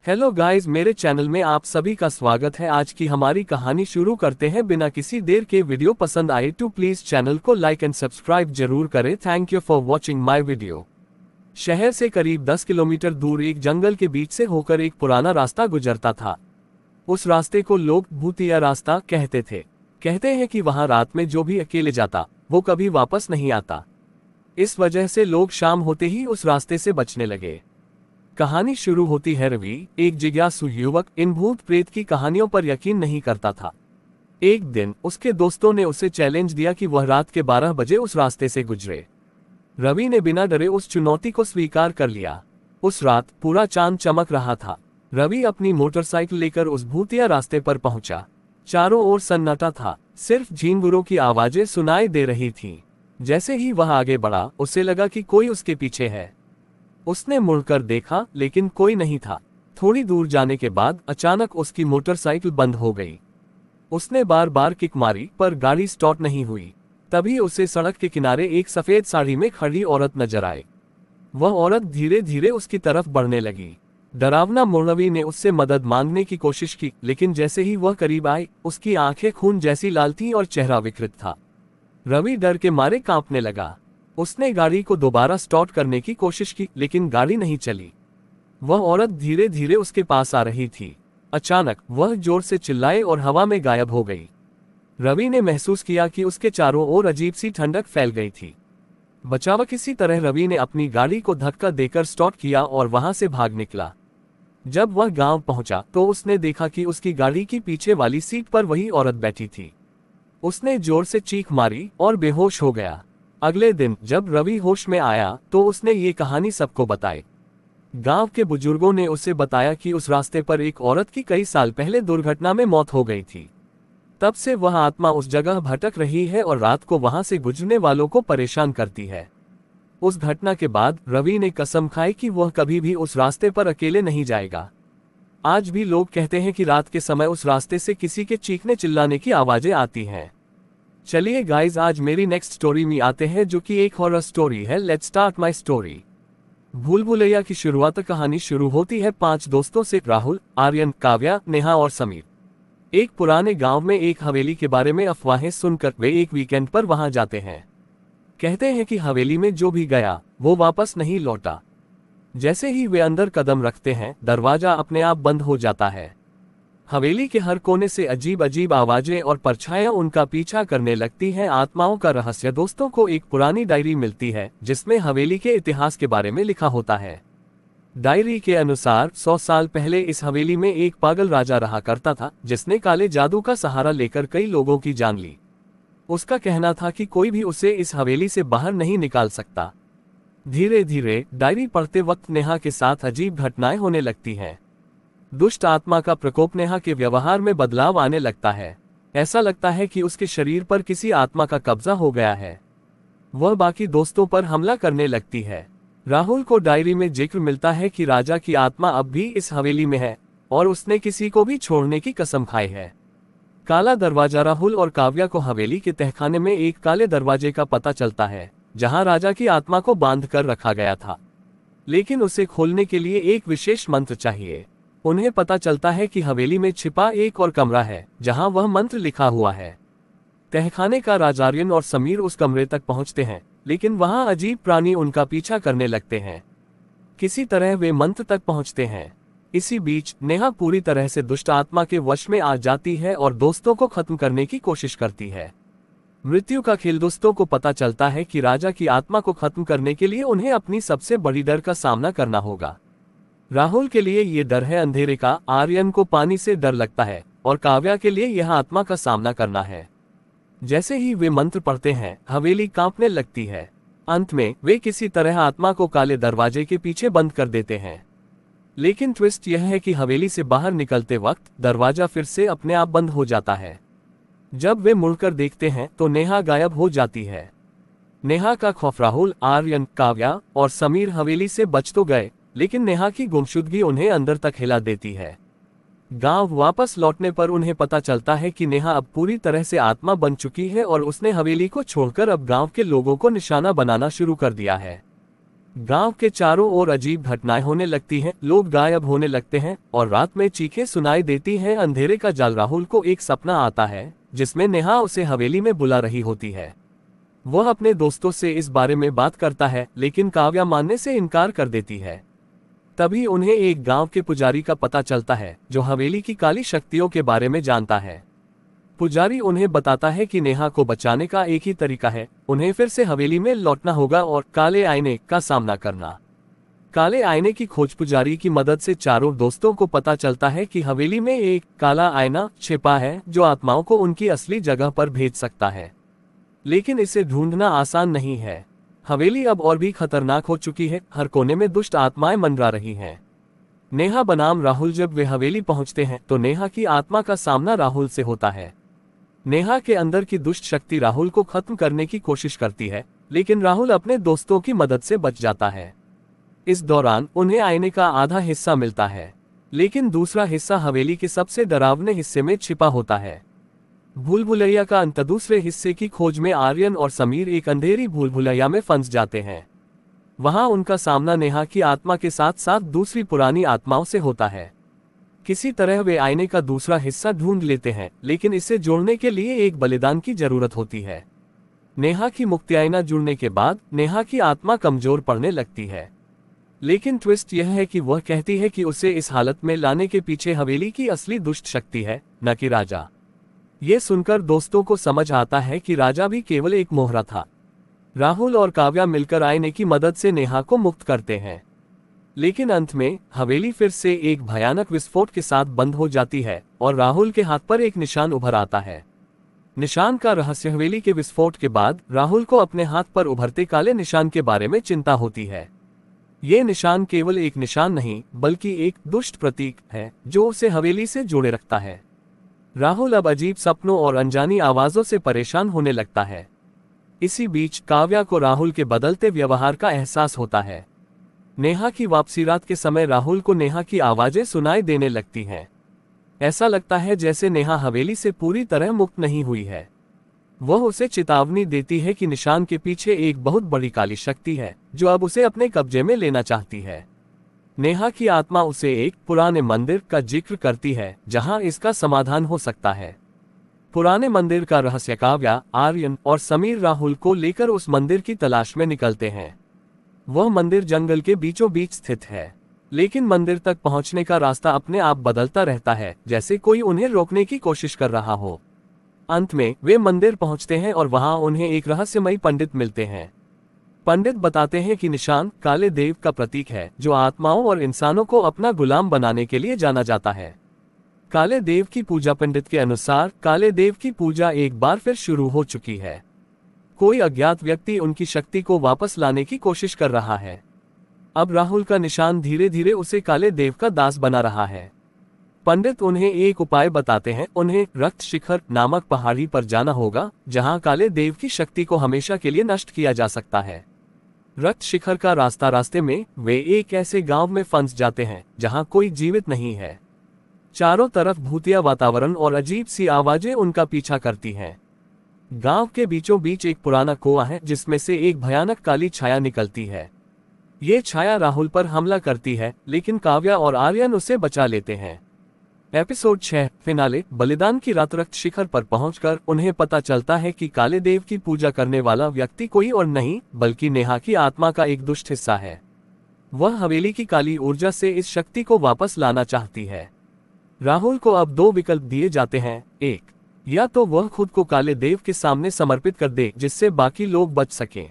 Hello guys, मेरे channel में आप सभी का स्वागत है। आज की हमारी कहानी शुरू करते हैं बिना किसी देर के। वीडियो पसंद आए तो प्लीज चैनल को लाइक एंड सब्सक्राइब जरूर करें। Thank you for watching my video. शहर से करीब 10 किलोमीटर दूर एक जंगल के बीच से होकर एक पुराना रास्ता गुजरता था। उस रास्ते को लोग भूतिया रास्ता कहते थे। कहते हैं कि वहां रात में जो भी अकेले जाता वो कभी वापस नहीं आता। इस वजह से लोग शाम होते ही उस रास्ते से बचने लगे। कहानी शुरू होती है रवि, एक जिज्ञासु युवक, इन भूत प्रेत की कहानियों पर यकीन नहीं करता था। एक दिन उसके दोस्तों ने उसे चैलेंज दिया कि वह रात के 12 बजे उस रास्ते से गुजरे। रवि ने बिना डरे उस चुनौती को स्वीकार कर लिया। उस रात पूरा चांद चमक रहा था। रवि अपनी मोटरसाइकिल लेकर उस भूतिया रास्ते पर पहुंचा। चारों ओर सन्नाटा था, सिर्फ झींगुरों की आवाजें सुनाई दे रही थीं। जैसे ही वह आगे बढ़ा, उसे लगा कि कोई उसके पीछे है। उसने मुड़कर देखा, लेकिन कोई नहीं था। थोड़ी दूर जाने के बाद अचानक उसकी मोटरसाइकिल बंद हो गई। उसने बार बार किक मारी पर गाड़ी स्टार्ट नहीं हुई। तभी उसे सड़क के किनारे एक सफेद साड़ी में खड़ी औरत नजर आई। वह औरत धीरे धीरे उसकी तरफ बढ़ने लगी। डरावना रवि ने उससे मदद मांगने की कोशिश की, लेकिन जैसे ही वह करीब आई, उसकी आंखें खून जैसी लाल थीं और चेहरा विकृत था। रवि डर के मारे कांपने लगा। उसने गाड़ी को दोबारा स्टार्ट करने की कोशिश की, लेकिन गाड़ी नहीं चली। वह औरत धीरे धीरे उसके पास आ रही थी। अचानक वह जोर से चिल्लाए और हवा में गायब हो गई। रवि ने महसूस किया कि उसके चारों ओर अजीब सी ठंडक फैल गई थी। बचाव किसी तरह रवि ने अपनी गाड़ी को धक्का देकर स्टार्ट किया और वहां से भाग निकला। जब वह गांव पहुंचा तो उसने देखा कि उसकी गाड़ी की पीछे वाली सीट पर वही औरत बैठी थी। उसने जोर से चीख मारी और बेहोश हो गया। अगले दिन जब रवि होश में आया तो उसने ये कहानी सबको बताई। गांव के बुजुर्गों ने उसे बताया कि उस रास्ते पर एक औरत की कई साल पहले दुर्घटना में मौत हो गई थी। तब से वह आत्मा उस जगह भटक रही है और रात को वहां से गुजरने वालों को परेशान करती है। उस घटना के बाद रवि ने कसम खाई कि वह कभी भी उस रास्ते पर अकेले नहीं जाएगा। आज भी लोग कहते हैं कि रात के समय उस रास्ते से किसी के चीखने चिल्लाने की आवाजें आती हैं। चलिए गाइज, आज मेरी नेक्स्ट स्टोरी में आते हैं, जो कि एक हॉरर स्टोरी है। Let's start my story. भूल भुलैया की शुरुआत कहानी शुरू होती है 5 दोस्तों से, राहुल, आर्यन, काव्या, नेहा और समीर। एक पुराने गांव में एक हवेली के बारे में अफवाहें सुनकर वे एक वीकेंड पर वहां जाते हैं। कहते हैं कि हवेली में जो भी गया वो वापस नहीं लौटा। जैसे ही वे अंदर कदम रखते हैं, दरवाजा अपने आप बंद हो जाता है। हवेली के हर कोने से अजीब अजीब आवाजें और परछाइयां उनका पीछा करने लगती हैं। आत्माओं का रहस्य। दोस्तों को एक पुरानी डायरी मिलती है जिसमें हवेली के इतिहास के बारे में लिखा होता है। डायरी के अनुसार 100 साल पहले इस हवेली में एक पागल राजा रहा करता था, जिसने काले जादू का सहारा लेकर कई लोगों की जान ली। उसका कहना था कि कोई भी उसे इस हवेली से बाहर नहीं निकाल सकता। धीरे धीरे डायरी पढ़ते वक्त नेहा के साथ अजीब घटनाएं होने लगती हैं। दुष्ट आत्मा का प्रकोप। नेहा के व्यवहार में बदलाव आने लगता है। ऐसा लगता है कि उसके शरीर पर किसी आत्मा का कब्जा हो गया है। वह बाकी दोस्तों पर हमला करने लगती है। राहुल को डायरी में जिक्र मिलता है कि राजा की आत्मा अब भी इस हवेली में है और उसने किसी को भी छोड़ने की कसम खाई है। काला दरवाजा। राहुल और काव्या को हवेली के तहखाने में एक काले दरवाजे का पता चलता है, जहां राजा की आत्मा को बांध कर रखा गया था। लेकिन उसे खोलने के लिए एक विशेष मंत्र चाहिए। उन्हें पता चलता है कि हवेली में छिपा एक और कमरा है, जहां वह मंत्र लिखा हुआ है। तहखाने का राजा आर्यन और समीर उस कमरे तक पहुंचते हैं, लेकिन वहां अजीब प्राणी उनका पीछा करने लगते हैं। किसी तरह वे मंत्र तक पहुंचते हैं। इसी बीच नेहा पूरी तरह से दुष्ट आत्मा के वश में आ जाती है और दोस्तों को खत्म करने की कोशिश करती है। मृत्यु का खेल। दोस्तों को पता चलता है कि राजा की आत्मा को खत्म करने के लिए उन्हें अपनी सबसे बड़ी डर का सामना करना होगा। राहुल के लिए ये डर है अंधेरे का, आर्यन को पानी से डर लगता है और काव्या के लिए यह आत्मा का सामना करना है। जैसे ही वे मंत्र पढ़ते हैं, हवेली कांपने लगती है। अंत में वे किसी तरह आत्मा को काले दरवाजे के पीछे बंद कर देते हैं। लेकिन ट्विस्ट यह है कि हवेली से बाहर निकलते वक्त दरवाजा फिर से अपने आप बंद हो जाता है। जब वे मुड़कर देखते हैं तो नेहा गायब हो जाती है। नेहा का खौफ। राहुल, आर्यन, काव्या और समीर हवेली से बच तो गए, लेकिन नेहा की गुमशुदगी उन्हें अंदर तक हिला देती है। गांव वापस लौटने पर उन्हें पता चलता है कि नेहा अब पूरी तरह से आत्मा बन चुकी है और उसने हवेली को छोड़कर अब गांव के लोगों को निशाना बनाना शुरू कर दिया है। गांव के चारों ओर अजीब घटनाएं होने लगती हैं, लोग गायब होने लगते हैं और रात में चीखें सुनाई देती हैं। अंधेरे का जाल। राहुल को एक सपना आता है जिसमें नेहा उसे हवेली में बुला रही होती है। वह अपने दोस्तों से इस बारे में बात करता है, लेकिन काव्या मानने से इनकार कर देती है। तभी उन्हें एक गांव के पुजारी का पता चलता है जो हवेली की काली शक्तियों के बारे में जानता है। पुजारी उन्हें बताता है कि नेहा को बचाने का एक ही तरीका है, उन्हें फिर से हवेली में लौटना होगा और काले आईने का सामना करना। काले आईने की खोज पुजारी की मदद से चारों दोस्तों को पता चलता है कि हवेली में एक काला आईना छिपा है जो आत्माओं को उनकी असली जगह पर भेज सकता है, लेकिन इसे ढूंढना आसान नहीं है। हवेली अब और भी खतरनाक हो चुकी है, हर कोने में दुष्ट आत्माएं मंडरा रही हैं। नेहा बनाम राहुल। जब वे हवेली पहुंचते हैं तो नेहा की आत्मा का सामना राहुल से होता है। नेहा के अंदर की दुष्ट शक्ति राहुल को खत्म करने की कोशिश करती है, लेकिन राहुल अपने दोस्तों की मदद से बच जाता है। इस दौरान उन्हें आईने का आधा हिस्सा मिलता है, लेकिन दूसरा हिस्सा हवेली के सबसे डरावने हिस्से में छिपा होता है। भूल भुलैया का अंत। दूसरे हिस्से की खोज में आर्यन और समीर एक अंधेरी भूल भुलैया में फंस जाते हैं। वहां उनका सामना नेहा की आत्मा के साथ साथ दूसरी पुरानी आत्माओं से होता है। किसी तरह वे आईने का दूसरा हिस्सा ढूंढ लेते हैं, लेकिन इसे जोड़ने के लिए एक बलिदान की जरूरत होती है। नेहा की मुक्ति। आईना जुड़ने के बाद नेहा की आत्मा कमजोर पड़ने लगती है, लेकिन ट्विस्ट यह है कि वह कहती है कि उसे इस हालत में लाने के पीछे हवेली की असली दुष्ट शक्ति है, न कि राजा। ये सुनकर दोस्तों को समझ आता है कि राजा भी केवल एक मोहरा था। राहुल और काव्या मिलकर आईने की मदद से नेहा को मुक्त करते हैं, लेकिन अंत में हवेली फिर से एक भयानक विस्फोट के साथ बंद हो जाती है और राहुल के हाथ पर एक निशान उभर आता है। निशान का रहस्य। हवेली के विस्फोट के बाद राहुल को अपने हाथ पर उभरते काले निशान के बारे में चिंता होती है। ये निशान केवल एक निशान नहीं, बल्कि एक दुष्ट प्रतीक है जो उसे हवेली से जोड़े रखता है। राहुल अब अजीब सपनों और अनजानी आवाजों से परेशान होने लगता है। इसी बीच काव्या को राहुल के बदलते व्यवहार का एहसास होता है। नेहा की वापसी। रात के समय राहुल को नेहा की आवाजें सुनाई देने लगती हैं। ऐसा लगता है जैसे नेहा हवेली से पूरी तरह मुक्त नहीं हुई है। वह उसे चेतावनी देती है कि निशान के पीछे एक बहुत बड़ी काली शक्ति है जो अब उसे अपने कब्जे में लेना चाहती है। नेहा की आत्मा उसे एक पुराने मंदिर का जिक्र करती है जहां इसका समाधान हो सकता है। पुराने मंदिर का रहस्य। काव्या, आर्यन और समीर राहुल को लेकर उस मंदिर की तलाश में निकलते हैं। वह मंदिर जंगल के बीचों बीच स्थित है, लेकिन मंदिर तक पहुंचने का रास्ता अपने आप बदलता रहता है, जैसे कोई उन्हें रोकने की कोशिश कर रहा हो। अंत में वे मंदिर पहुंचते हैं और वहां उन्हें एक रहस्यमयी पंडित मिलते हैं। पंडित बताते हैं कि निशान काले देव का प्रतीक है जो आत्माओं और इंसानों को अपना गुलाम बनाने के लिए जाना जाता है। काले देव की पूजा। पंडित के अनुसार काले देव की पूजा एक बार फिर शुरू हो चुकी है। कोई अज्ञात व्यक्ति उनकी शक्ति को वापस लाने की कोशिश कर रहा है। अब राहुल का निशान धीरे धीरे उसे काले देव का दास बना रहा है। पंडित उन्हें एक उपाय बताते हैं। उन्हें रक्त शिखर नामक पहाड़ी पर जाना होगा जहां काले देव की शक्ति को हमेशा के लिए नष्ट किया जा सकता है। रक्त शिखर का रास्ते में वे एक ऐसे गांव में फंस जाते हैं जहां कोई जीवित नहीं है। चारों तरफ भूतिया वातावरण और अजीब सी आवाजें उनका पीछा करती हैं। गांव के बीचों बीच एक पुराना कुआं है जिसमें से एक भयानक काली छाया निकलती है। ये छाया राहुल पर हमला करती है, लेकिन काव्या और आर्यन उसे बचा लेते हैं। Episode 6 finale. बलिदान की रात। रक्त शिखर पर पहुंचकर उन्हें पता चलता है कि काले देव की पूजा करने वाला व्यक्ति कोई और नहीं बल्कि नेहा की आत्मा का एक दुष्ट हिस्सा है। वह हवेली की काली ऊर्जा से इस शक्ति को वापस लाना चाहती है। राहुल को अब दो विकल्प दिए जाते हैं। एक, या तो वह खुद को काले देव के सामने समर्पित कर दे जिससे बाकी लोग बच सकें।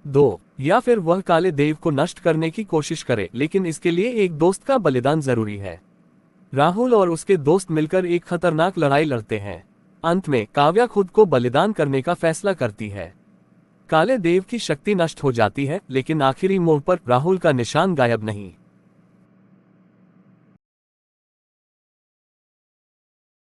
2, या फिर वह काले देव को नष्ट करने की कोशिश करे, लेकिन इसके लिए एक दोस्त का बलिदान जरूरी है। राहुल और उसके दोस्त मिलकर एक खतरनाक लड़ाई लड़ते हैं। अंत में काव्या खुद को बलिदान करने का फैसला करती है। काले देव की शक्ति नष्ट हो जाती है, लेकिन आखिरी मोड़ पर राहुल का निशान गायब नहीं।